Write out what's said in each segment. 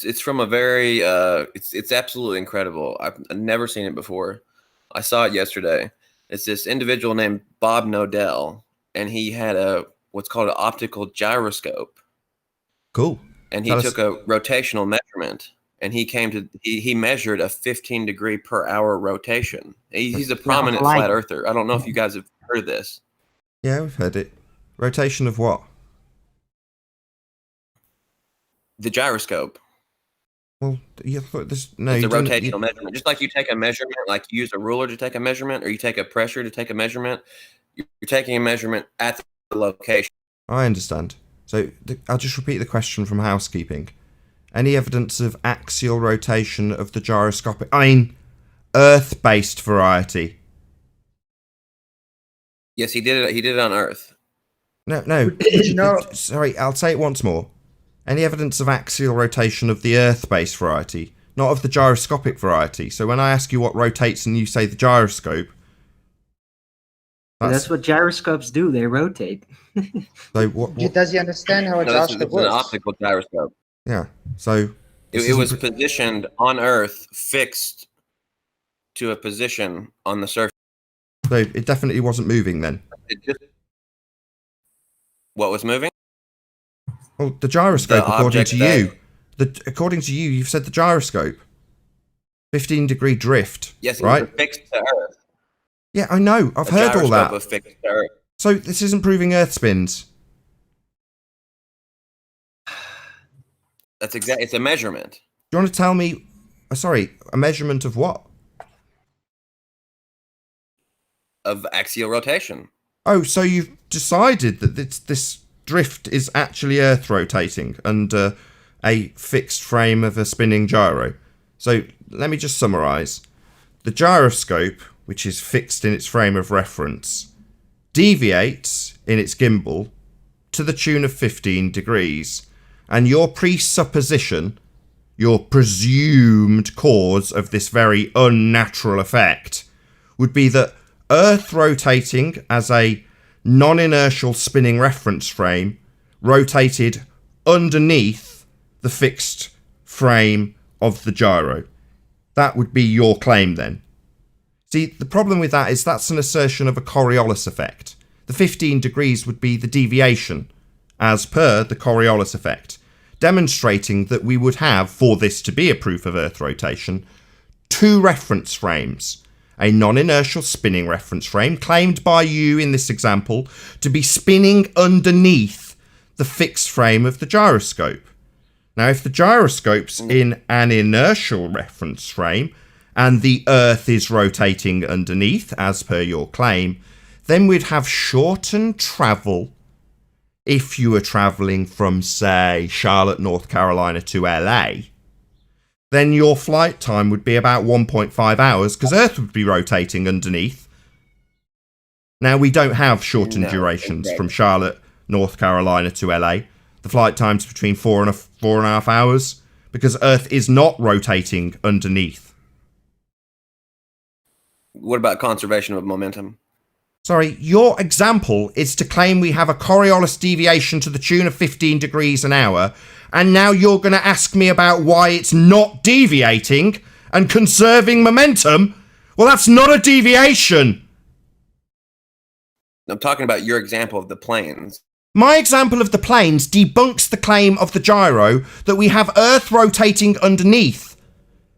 It's from a very it's absolutely incredible. I've never seen it before. I saw it yesterday. It's this individual named Bob Nodell, and he had what's called an optical gyroscope. Cool. And he took a rotational measurement, and he measured a 15-degree per hour rotation. He's a prominent flat earther. I don't know if you guys have heard this. Yeah, we've heard it. Rotation of what? The gyroscope. Well, it's a rotational measurement. Just like you take a measurement, like you use a ruler to take a measurement, or you take a pressure to take a measurement, you're taking a measurement at the location. I understand. So I'll just repeat the question from housekeeping. Any evidence of axial rotation of the gyroscopic, Earth-based variety? Yes, he did it. He did it on Earth. No. Sorry, I'll say it once more. Any evidence of axial rotation of the Earth-based variety, not of the gyroscopic variety. So when I ask you what rotates and you say the gyroscope... That's what gyroscopes do. They rotate. So does he understand how a gyroscope works? It's an optical gyroscope. Yeah, so... It was positioned on Earth, fixed to a position on the surface. So it definitely wasn't moving then? What was moving? Well, the gyroscope, according to you. According to you, you've said the gyroscope. 15-degree drift. Yes, right? It was fixed to Earth. Yeah, I know. I've heard all that. Was fixed to Earth. So this isn't proving Earth spins. That's exactly. It's a measurement. Do you want to tell me? Sorry, a measurement of what? Of axial rotation. Oh, so you've decided that this drift is actually Earth rotating under a fixed frame of a spinning gyro. So let me just summarise. The gyroscope, which is fixed in its frame of reference, deviates in its gimbal to the tune of 15 degrees. And your presupposition, your presumed cause of this very unnatural effect, would be that Earth rotating as a non-inertial spinning reference frame rotated underneath the fixed frame of the gyro. That would be your claim then. See, the problem with that is that's an assertion of a Coriolis effect. The 15 degrees would be the deviation, as per the Coriolis effect, demonstrating that we would have, for this to be a proof of Earth rotation, two reference frames. A non-inertial spinning reference frame, claimed by you in this example to be spinning underneath the fixed frame of the gyroscope. Now, if the gyroscope's in an inertial reference frame, and the Earth is rotating underneath, as per your claim, then we'd have shortened travel if you were travelling from, say, Charlotte, North Carolina to LA. Then your flight time would be about 1.5 hours, because Earth would be rotating underneath. Now, we don't have shortened durations from Charlotte, North Carolina to LA. The flight time's between 4.5 hours, because Earth is not rotating underneath. What about conservation of momentum? Sorry, your example is to claim we have a Coriolis deviation to the tune of 15 degrees an hour, and now you're going to ask me about why it's not deviating and conserving momentum? Well, that's not a deviation. I'm talking about your example of the planes. My example of the planes debunks the claim of the gyro that we have Earth rotating underneath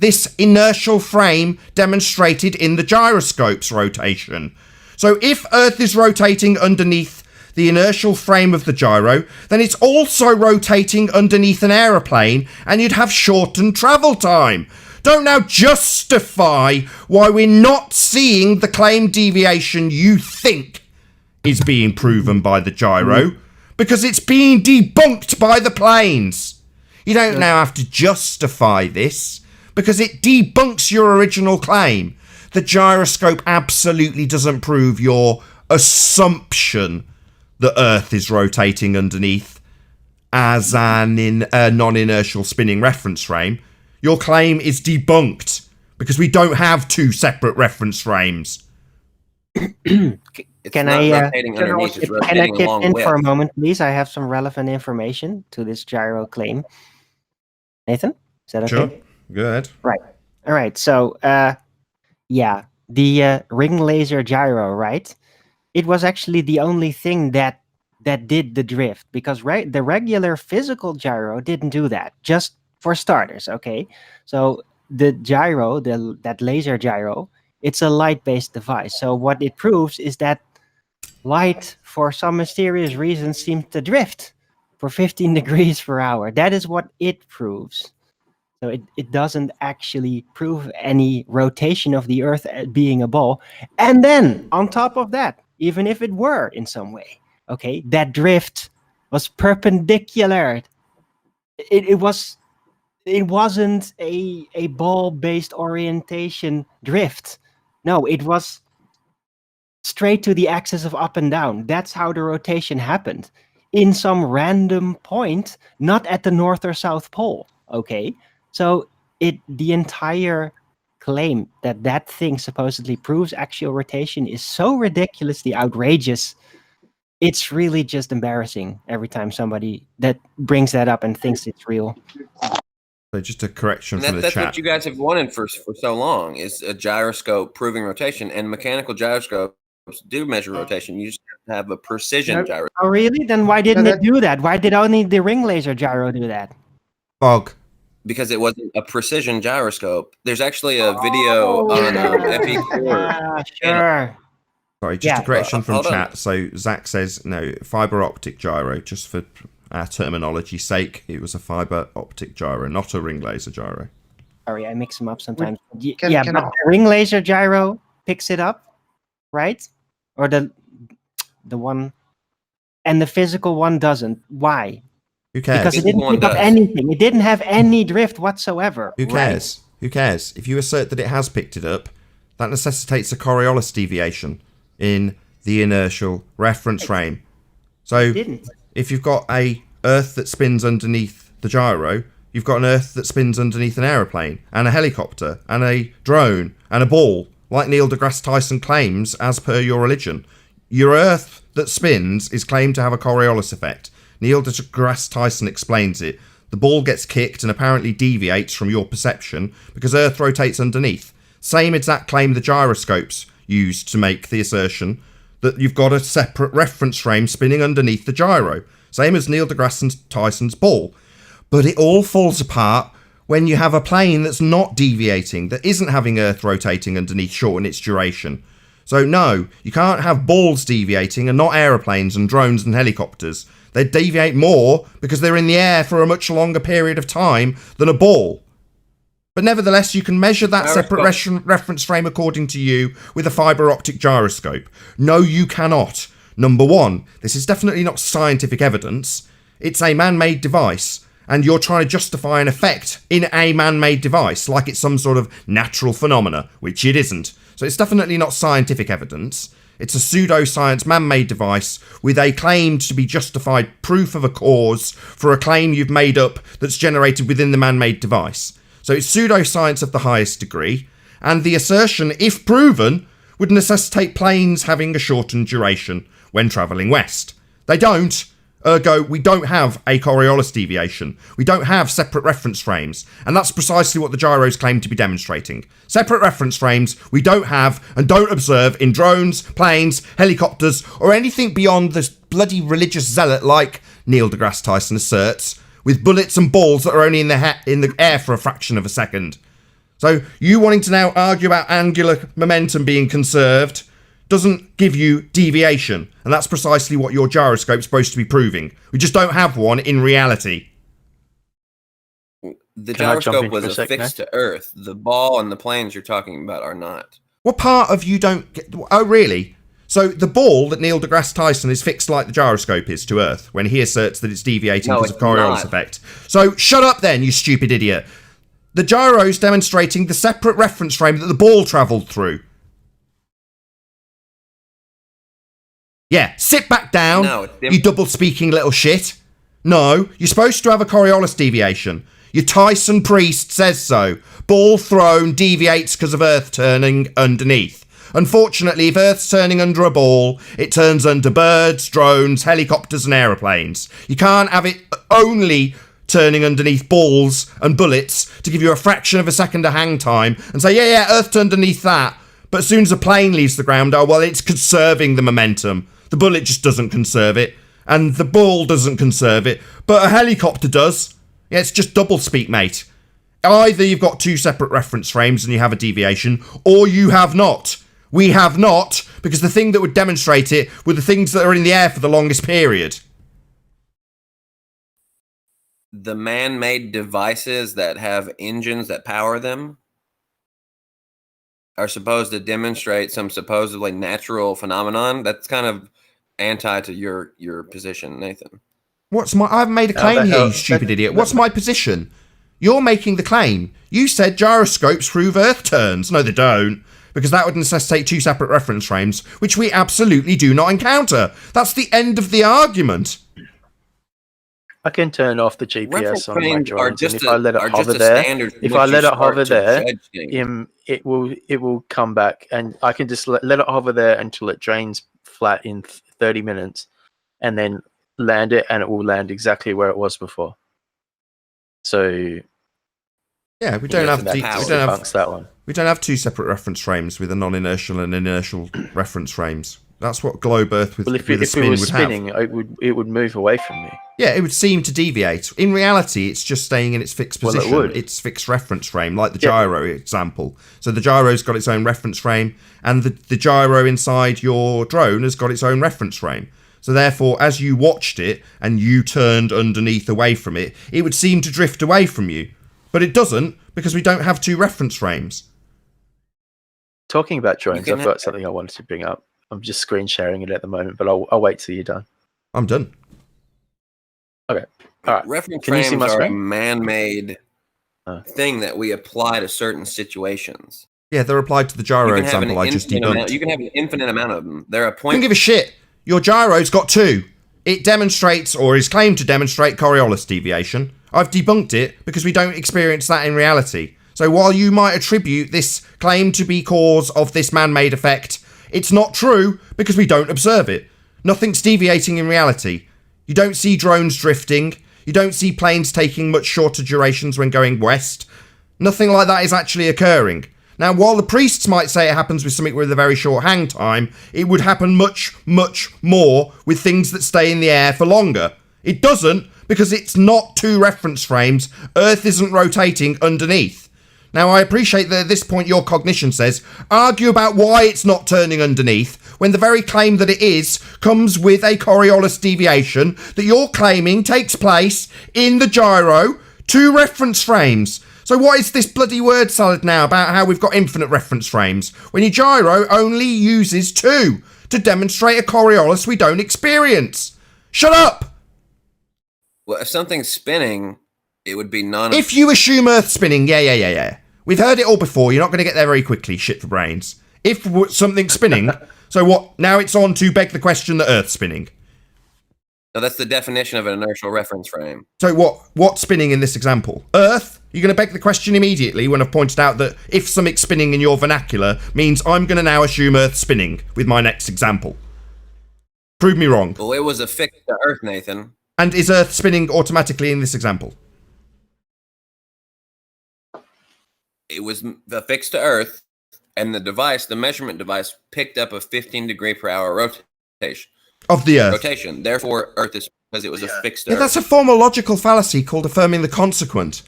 this inertial frame demonstrated in the gyroscope's rotation. So if Earth is rotating underneath the inertial frame of the gyro, then it's also rotating underneath an aeroplane, and you'd have shortened travel time. Don't now justify why we're not seeing the claim deviation you think is being proven by the gyro, because it's being debunked by the planes. You don't now have to justify this, because it debunks your original claim. The gyroscope absolutely doesn't prove your assumption that Earth is rotating underneath as a non-inertial spinning reference frame. Your claim is debunked because we don't have two separate reference frames. Can I get in for a moment, please? I have some relevant information to this gyro claim. Nathan, is that okay? Sure. Go ahead. Right. All right. So, yeah, the ring laser gyro, right? It was actually the only thing that did the drift, because the regular physical gyro didn't do that. Just for starters, okay. So the gyro, that laser gyro, it's a light-based device. So what it proves is that light, for some mysterious reason, seems to drift for 15 degrees per hour. That is what it proves. So it doesn't actually prove any rotation of the Earth being a ball. And then, on top of that, even if it were in some way, okay, that drift was perpendicular. It wasn't a ball-based orientation drift. No, it was straight to the axis of up and down. That's how the rotation happened. In some random point, not at the North or South Pole, okay? So the entire claim that thing supposedly proves axial rotation is so ridiculously outrageous. It's really just embarrassing every time somebody that brings that up and thinks it's real. So just a correction from the that's chat. what you guys have wanted for so long, is a gyroscope proving rotation, and mechanical gyroscopes do measure rotation. You just have to have a precision gyroscope. Oh, really? Then why didn't it do that? Why did only the ring laser gyro do that? Bog. Because it wasn't a precision gyroscope. There's actually a video on FE4. Sure. Sorry, just a correction from chat. So Zach says, no, fiber optic gyro, just for our terminology's sake, it was a fiber optic gyro, not a ring laser gyro. Sorry, I mix them up sometimes. But the ring laser gyro picks it up, right? Or the one, and the physical one doesn't. Why? Who cares? Because it didn't pick up anything. It didn't have any drift whatsoever. Who cares? Right? Who cares? If you assert that it has picked it up, that necessitates a Coriolis deviation in the inertial reference frame. So if you've got a Earth that spins underneath the gyro, you've got an Earth that spins underneath an aeroplane, and a helicopter, and a drone, and a ball, like Neil deGrasse Tyson claims as per your religion. Your Earth that spins is claimed to have a Coriolis effect. Neil deGrasse Tyson explains it. The ball gets kicked and apparently deviates from your perception because Earth rotates underneath. Same exact claim the gyroscopes used to make the assertion that you've got a separate reference frame spinning underneath the gyro. Same as Neil deGrasse Tyson's ball. But it all falls apart when you have a plane that's not deviating, that isn't having Earth rotating underneath shorten its duration. So no, you can't have balls deviating and not aeroplanes and drones and helicopters. They deviate more because they're in the air for a much longer period of time than a ball. But nevertheless, you can measure that separate reference frame according to you with a fiber optic gyroscope. No, you cannot. Number one, this is definitely not scientific evidence. It's a man-made device, and you're trying to justify an effect in a man-made device like it's some sort of natural phenomena, which it isn't. So it's definitely not scientific evidence. It's a pseudoscience man-made device with a claimed to be justified proof of a cause for a claim you've made up that's generated within the man-made device. So it's pseudoscience of the highest degree, and the assertion, if proven, would necessitate planes having a shortened duration when travelling west. They don't. Ergo, we don't have a Coriolis deviation. We don't have separate reference frames. And that's precisely what the gyros claim to be demonstrating. Separate reference frames we don't have and don't observe in drones, planes, helicopters, or anything beyond this bloody religious zealot like Neil deGrasse Tyson asserts, with bullets and balls that are only in the air for a fraction of a second. So you wanting to now argue about angular momentum being conserved doesn't give you deviation, and that's precisely what your gyroscope's supposed to be proving. We just don't have one in reality. The gyroscope was affixed to Earth. The ball and the planes you're talking about are not. What part of you don't get... Oh, really? So the ball that Neil deGrasse Tyson is fixed like the gyroscope is to Earth when he asserts that it's deviating because of Coriolis effect. So shut up then, you stupid idiot. The gyro's demonstrating the separate reference frame that the ball travelled through. Yeah, sit back down, you double-speaking little shit. No, you're supposed to have a Coriolis deviation. Your Tyson priest says so. Ball thrown deviates because of Earth turning underneath. Unfortunately, if Earth's turning under a ball, it turns under birds, drones, helicopters and aeroplanes. You can't have it only turning underneath balls and bullets to give you a fraction of a second of hang time and say, yeah, Earth turned underneath that. But as soon as a plane leaves the ground, oh, well, it's conserving the momentum. The bullet just doesn't conserve it. And the ball doesn't conserve it. But a helicopter does. Yeah, it's just double speak, mate. Either you've got two separate reference frames and you have a deviation, or you have not. We have not, because the thing that would demonstrate it were the things that are in the air for the longest period. The man-made devices that have engines that power them are supposed to demonstrate some supposedly natural phenomenon. That's kind of anti to your position, Nathan. I haven't made a claim here, you stupid idiot. What's my position? You're making the claim. You said gyroscopes prove Earth turns. No, they don't. Because that would necessitate two separate reference frames, which we absolutely do not encounter. That's the end of the argument. I can turn off the GPS on my drones, and if I let it hover there, it will come back, and I can just let it hover there until it drains flat in 30 minutes, and then land it, and it will land exactly where it was before. So yeah, we don't have that one. We don't have two separate reference frames with a non-inertial and inertial reference frames. That's what globe Earth with, if with it a spin was would spinning, have. it would move away from me. Yeah, it would seem to deviate. In reality, it's just staying in its fixed position. Well, it would. Its fixed reference frame, like the gyro example. So the gyro's got its own reference frame, and the gyro inside your drone has got its own reference frame. So therefore, as you watched it and you turned underneath away from it, it would seem to drift away from you. But it doesn't, because we don't have two reference frames. Talking about drones, I've got something I wanted to bring up. I'm just screen sharing it at the moment, but I'll wait till you're done. I'm done. Okay. All right. Reference frames are a man-made thing that we apply to certain situations. Yeah, they're applied to the gyro example I just debunked. You can have an infinite amount of them. They're a point. I don't give a shit. Your gyro's got two. It demonstrates, or is claimed to demonstrate, Coriolis deviation. I've debunked it because we don't experience that in reality. So while you might attribute this claim to be cause of this man-made effect, it's not true because we don't observe it. Nothing's deviating in reality. You don't see drones drifting. You don't see planes taking much shorter durations when going west. Nothing like that is actually occurring. Now, while the priests might say it happens with something with a very short hang time, it would happen much, much more with things that stay in the air for longer. It doesn't because it's not two reference frames. Earth isn't rotating underneath. Now, I appreciate that at this point your cognition says, argue about why it's not turning underneath, when the very claim that it is comes with a Coriolis deviation that you're claiming takes place in the gyro, two reference frames. So what is this bloody word salad now about how we've got infinite reference frames, when your gyro only uses two to demonstrate a Coriolis we don't experience? Shut up! Well, if something's spinning, it would be If you assume Earth spinning, yeah. We've heard it all before. You're not going to get there very quickly, shit for brains. If something's spinning, so what? Now it's on to beg the question that Earth's spinning. No, that's the definition of an inertial reference frame. So what's spinning in this example? Earth? You're going to beg the question immediately when I've pointed out that if something's spinning in your vernacular means I'm going to now assume Earth spinning with my next example. Prove me wrong. Well, it was affixed to Earth, Nathan. And is Earth spinning automatically in this example? It was affixed to Earth, and the measurement device, picked up a 15 degree per hour rotation. Of the Earth. Rotation. Therefore, Earth is, because it was affixed to Earth. That's a formal logical fallacy called affirming the consequent.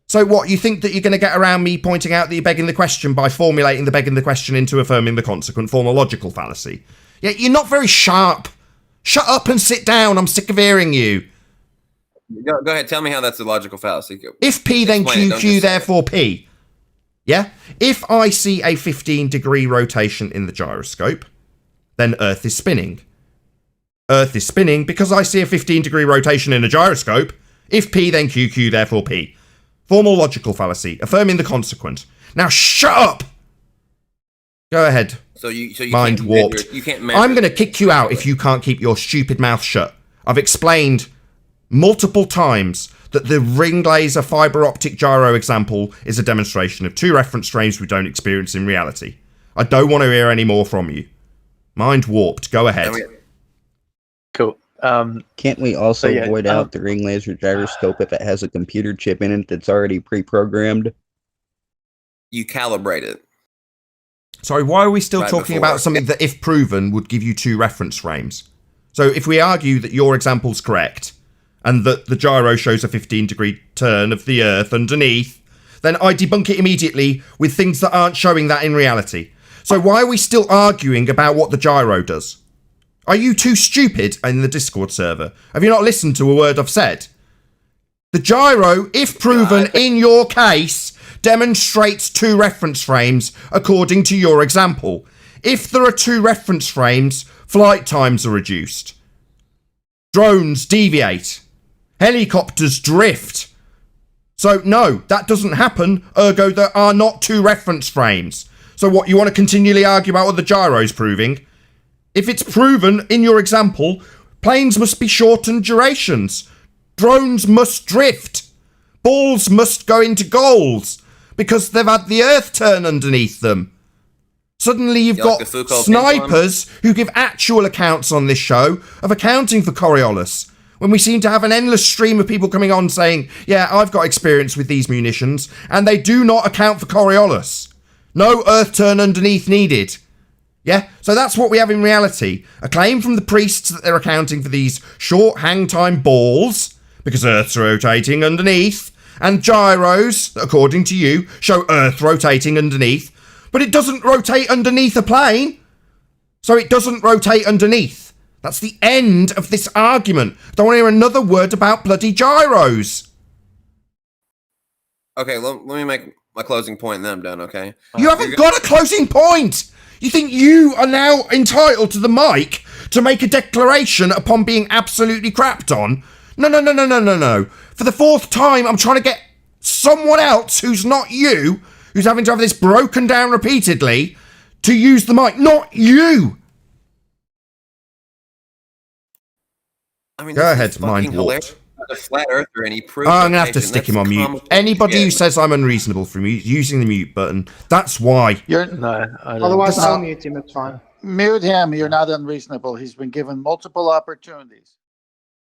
So what, you think that you're going to get around me pointing out that you're begging the question by formulating the begging the question into affirming the consequent, formal logical fallacy? Yeah, you're not very sharp. Shut up and sit down. I'm sick of hearing you. Go ahead. Tell me how that's a logical fallacy. If P, then Q, Q, therefore P. Yeah? If I see a 15-degree rotation in the gyroscope, then Earth is spinning. Earth is spinning because I see a 15-degree rotation in a gyroscope. If P, then Q, Q, therefore P. Formal logical fallacy. Affirming the consequent. Now shut up! Go ahead. So you Mind warped. You can't measure. I'm going to kick you out if you can't keep your stupid mouth shut. I've explained multiple times that the ring laser fiber optic gyro example is a demonstration of two reference frames we don't experience in reality. I don't want to hear any more from you. Mind warped. Go ahead. Cool. Can't we also void out the ring laser gyroscope if it has a computer chip in it that's already pre-programmed? You calibrate it. Sorry, why are we still talking about something that, if proven, would give you 2 reference frames? So if we argue that your example's correct, and that the gyro shows a 15-degree turn of the Earth underneath, then I debunk it immediately with things that aren't showing that in reality. So why are we still arguing about what the gyro does? Are you too stupid in the Discord server? Have you not listened to a word I've said? The gyro, if proven in your case, demonstrates 2 reference frames according to your example. If there are 2 reference frames, flight times are reduced. Drones deviate. Helicopters drift. So no, that doesn't happen, ergo there are not 2 reference frames. So what, you want to continually argue about what the gyro's proving? If it's proven in your example, planes must be shortened durations. Drones must drift. Balls must go into goals because they've had the Earth turn underneath them. Suddenly you've got snipers who give actual accounts on this show of accounting for Coriolis, when we seem to have an endless stream of people coming on saying, yeah, I've got experience with these munitions, and they do not account for Coriolis. No Earth turn underneath needed. Yeah, so that's what we have in reality. A claim from the priests that they're accounting for these short hang time balls, because Earth's rotating underneath, and gyros, that according to you, show Earth rotating underneath, but it doesn't rotate underneath a plane. So it doesn't rotate underneath. That's the end of this argument. I don't want to hear another word about bloody gyros. Okay, let me make my closing point and then I'm done, okay? You haven't got a closing point! You think you are now entitled to the mic to make a declaration upon being absolutely crapped on? No. For the 4th time, I'm trying to get someone else who's not you, who's having to have this broken down repeatedly, to use the mic. Not you! I mean, go ahead, mind warped. A flat earther and he proved I'm going to have to stick him on mute. Anybody who says I'm unreasonable for using the mute button, that's why. Otherwise, I'll mute him, it's fine. Mute him, you're not unreasonable. He's been given multiple opportunities.